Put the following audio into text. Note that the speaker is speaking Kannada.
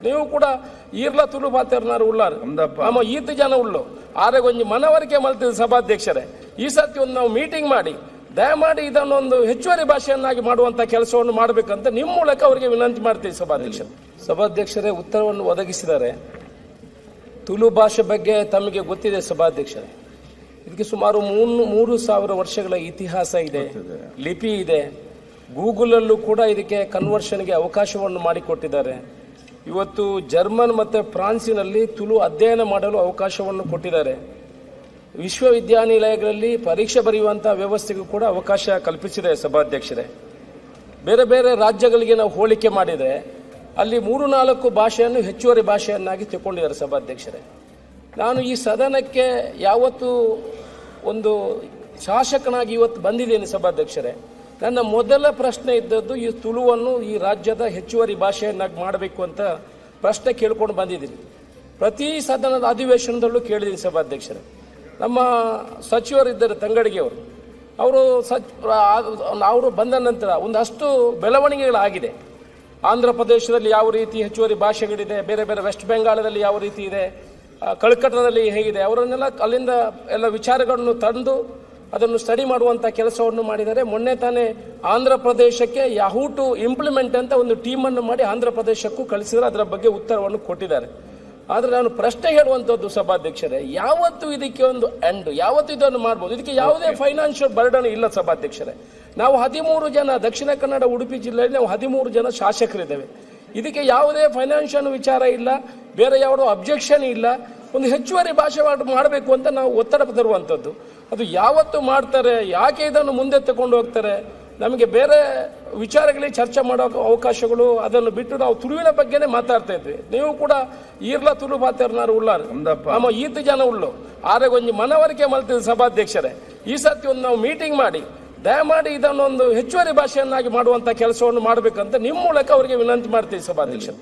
ನೀವು ಕೂಡ ಈರ್ಲ ತುಳು ಬಾತೇರ್ನಾರು ಉಳ್ಳಾರು ನಮ್ಮ ಈತ ಜನ ಉಳ್ಳು ಆದ್ರೆ ಒಂಜಿ ಮನವರಿಕೆ ಮಲ್ತಿದ ಸಭಾಧ್ಯಕ್ಷರೇ ಈ ಸತಿ ಒಂದು ನಾವು ಮೀಟಿಂಗ್ ಮಾಡಿ ದಯಮಾಡಿ ಇದನ್ನೊಂದು ಹೆಚ್ಚುವರಿ ಭಾಷೆಯನ್ನಾಗಿ ಮಾಡುವಂತ ಕೆಲಸವನ್ನು ಮಾಡಬೇಕಂತ ನಿಮ್ಮ ಮೂಲಕ ಅವರಿಗೆ ವಿನಂತಿ ಮಾಡ್ತೀವಿ ಸಭಾಧ್ಯಕ್ಷರೇ ಉತ್ತರವನ್ನು ಒದಗಿಸಿದ್ದಾರೆ. ತುಳು ಭಾಷೆ ಬಗ್ಗೆ ತಮಗೆ ಗೊತ್ತಿದೆ ಸಭಾಧ್ಯಕ್ಷರೇ, ಇದಕ್ಕೆ ಸುಮಾರು 3,000 ವರ್ಷಗಳ ಇತಿಹಾಸ ಇದೆ, ಲಿಪಿ ಇದೆ. ಗೂಗಲ್ ಅಲ್ಲೂ ಕೂಡ ಇದಕ್ಕೆ ಕನ್ವರ್ಷನ್ಗೆ ಅವಕಾಶವನ್ನು ಮಾಡಿಕೊಟ್ಟಿದ್ದಾರೆ. ಇವತ್ತು ಜರ್ಮನ್ ಮತ್ತು ಫ್ರಾನ್ಸಿನಲ್ಲಿ ತುಳು ಅಧ್ಯಯನ ಮಾಡಲು ಅವಕಾಶವನ್ನು ಕೊಟ್ಟಿದ್ದಾರೆ. ವಿಶ್ವವಿದ್ಯಾನಿಲಯಗಳಲ್ಲಿ ಪರೀಕ್ಷೆ ಬರೆಯುವಂಥ ವ್ಯವಸ್ಥೆಗೂ ಕೂಡ ಅವಕಾಶ ಕಲ್ಪಿಸಿದೆ ಸಭಾಧ್ಯಕ್ಷರೇ. ಬೇರೆ ಬೇರೆ ರಾಜ್ಯಗಳಿಗೆ ನಾವು ಹೋಲಿಕೆ ಮಾಡಿದರೆ ಅಲ್ಲಿ 3-4 ಭಾಷೆಯನ್ನು ಹೆಚ್ಚುವರಿ ಭಾಷೆಯನ್ನಾಗಿ ತಗೊಂಡಿದ್ದಾರೆ ಸಭಾಧ್ಯಕ್ಷರೇ. ನಾನು ಈ ಸದನಕ್ಕೆ ಯಾವತ್ತು ಒಂದು ಶಾಸಕನಾಗಿ ಇವತ್ತು ಬಂದಿದ್ದೇನೆ ಸಭಾಧ್ಯಕ್ಷರೇ. ನನ್ನ ಮೊದಲ ಪ್ರಶ್ನೆ ಇದ್ದದ್ದು ಈ ತುಳುವನ್ನು ಈ ರಾಜ್ಯದ ಹೆಚ್ಚುವರಿ ಭಾಷೆಯನ್ನಾಗಿ ಮಾಡಬೇಕು ಅಂತ ಪ್ರಶ್ನೆ ಕೇಳ್ಕೊಂಡು ಬಂದಿದ್ದೀನಿ. ಪ್ರತಿ ಸದನದ ಅಧಿವೇಶನದಲ್ಲೂ ಕೇಳಿದ್ದೀನಿ ಸಭಾಧ್ಯಕ್ಷರೇ. ನಮ್ಮ ಸಚಿವರಿದ್ದರು ತಂಗಡಿಗೆಯವರು, ಅವರು ಬಂದ ನಂತರ ಒಂದಷ್ಟು ಬೆಳವಣಿಗೆಗಳಾಗಿದೆ. ಆಂಧ್ರ ಪ್ರದೇಶದಲ್ಲಿ ಯಾವ ರೀತಿ ಹೆಚ್ಚುವರಿ ಭಾಷೆಗಳಿದೆ, ಬೇರೆ ಬೇರೆ ವೆಸ್ಟ್ ಬೆಂಗಾಳದಲ್ಲಿ ಯಾವ ರೀತಿ ಇದೆ, ಕಲ್ಕಟ್ಟದಲ್ಲಿ ಹೇಗಿದೆ, ಅವರನ್ನೆಲ್ಲ ಅಲ್ಲಿಂದ ಎಲ್ಲ ವಿಚಾರಗಳನ್ನು ತಂದು ಅದನ್ನು ಸ್ಟಡಿ ಮಾಡುವಂಥ ಕೆಲಸವನ್ನು ಮಾಡಿದ್ದಾರೆ. ಮೊನ್ನೆ ತಾನೇ ಆಂಧ್ರ ಪ್ರದೇಶಕ್ಕೆ ಯಾಹೂ ಟು ಇಂಪ್ಲಿಮೆಂಟ್ ಅಂತ ಒಂದು ಟೀಮನ್ನು ಮಾಡಿ ಆಂಧ್ರ ಪ್ರದೇಶಕ್ಕೂ ಕಳಿಸಿದರೆ ಅದರ ಬಗ್ಗೆ ಉತ್ತರವನ್ನು ಕೊಟ್ಟಿದ್ದಾರೆ. ಆದರೆ ನಾನು ಪ್ರಶ್ನೆ ಹೇಳುವಂಥದ್ದು ಸಭಾಧ್ಯಕ್ಷರೇ, ಯಾವತ್ತು ಇದಕ್ಕೆ ಒಂದು ಎಂಡ್, ಯಾವತ್ತು ಇದನ್ನು ಮಾಡ್ಬೋದು? ಇದಕ್ಕೆ ಯಾವುದೇ ಫೈನಾನ್ಷಿಯಲ್ ಬರ್ಡನ್ ಇಲ್ಲ ಸಭಾಧ್ಯಕ್ಷರೇ. ನಾವು 13 ಜನ ದಕ್ಷಿಣ ಕನ್ನಡ ಉಡುಪಿ ಜಿಲ್ಲೆಯಲ್ಲಿ ನಾವು 13 ಜನ ಶಾಸಕರಿದ್ದೇವೆ. ಇದಕ್ಕೆ ಯಾವುದೇ ಫೈನಾನ್ಷಿಯಲ್ ವಿಚಾರ ಇಲ್ಲ, ಬೇರೆ ಯಾವುದೋ ಅಬ್ಜೆಕ್ಷನ್ ಇಲ್ಲ. ಒಂದು ಹೆಚ್ಚುವರಿ ಭಾಷೆ ಮಾಡಬೇಕು ಅಂತ ನಾವು ಒತ್ತಡ ತರುವಂಥದ್ದು. ಅದು ಯಾವತ್ತು ಮಾಡ್ತಾರೆ, ಯಾಕೆ ಇದನ್ನು ಮುಂದೆ ತಗೊಂಡು ಹೋಗ್ತಾರೆ, ನಮಗೆ ಬೇರೆ ವಿಚಾರಗಳಿಗೆ ಚರ್ಚೆ ಮಾಡೋ ಅವಕಾಶಗಳು ಅದನ್ನು ಬಿಟ್ಟು ನಾವು ತುಳುವಿನ ಬಗ್ಗೆನೇ ಮಾತಾಡ್ತಾ ಇದ್ವಿ. ನೀವು ಕೂಡ ಈರ್ಲ ತುಳು ಬಾತೇರ್ನಾರು ಉಳ್ಳಾರು ನಮ್ಮ ಈತ ಜನ ಉಳ್ಳು ಆದ್ರೆ ಒಂಜಿ ಮನವರಿಕೆ ಮಲ್ತಿದ ಸಭಾಧ್ಯಕ್ಷರೇ ಈ ಸತಿ ಒಂದು ನಾವು ಮೀಟಿಂಗ್ ಮಾಡಿ ದಯಮಾಡಿ ಇದನ್ನೊಂದು ಹೆಚ್ಚುವರಿ ಭಾಷೆಯನ್ನಾಗಿ ಮಾಡುವಂತ ಕೆಲಸವನ್ನು ಮಾಡಬೇಕಂತ ನಿಮ್ಮ ಮೂಲಕ ಅವರಿಗೆ ವಿನಂತಿ ಮಾಡ್ತೀವಿ ಸಭಾಧ್ಯಕ್ಷರೇ.